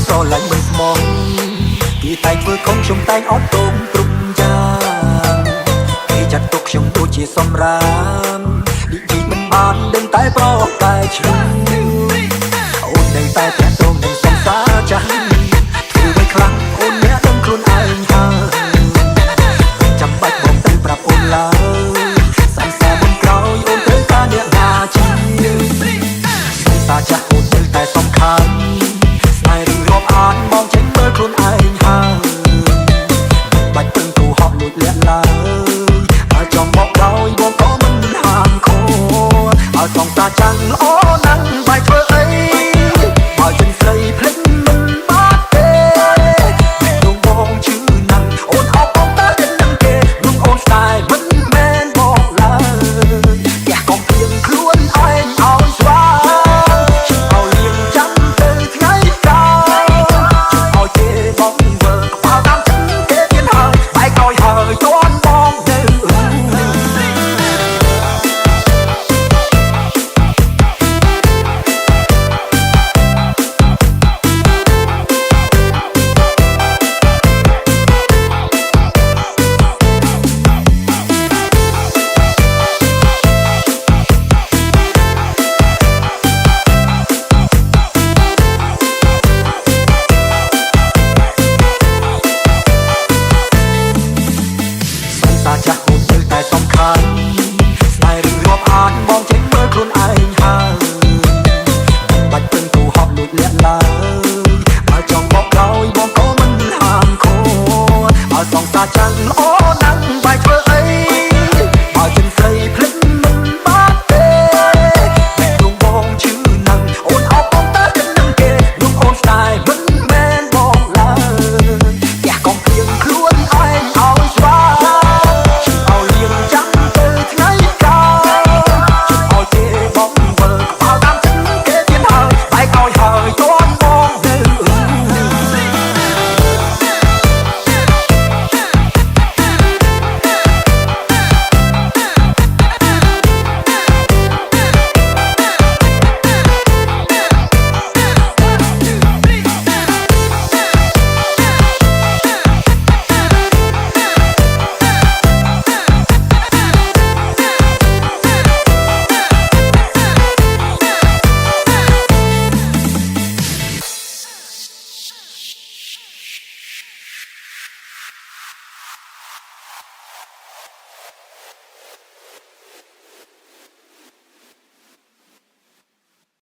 ស្រឡាញ់មិនស្មងគេតែធ្វើខុសខ្ញុំតែងអត់ទោមគ្រប់យ៉ាងគេចាត់ទុកខ្ញុំដូចជាសម្រាមនិយាយមិនបានដឹងតែប្រកែឆ្លងអូននៅតែប្រាក់ទងនឹងសង្សារចាស់ធ្វើໄວខ្លាំងអូនអ្នកដឹងខ្លួនឯងថាចាំបាច់បងទៅប្រាប់អូនឡើយសង្សារមុនក្រោយអូនត្រូវការអ្នកណាជាសង្សារចាស់អូននៅតែសំខាន់ស្នេហ៍រឿងរាប់អានបងចេញមើលខ្លួនឯងហើយបាច់ពឹងគូហក់លួចលាក់ឡើយបើចង់មកដោយបងក៏មិនហាមខឲ្យសងតាចាំងល្អណាស់បាយធ្វើអីបើចិនស្រីភ្លេចមិន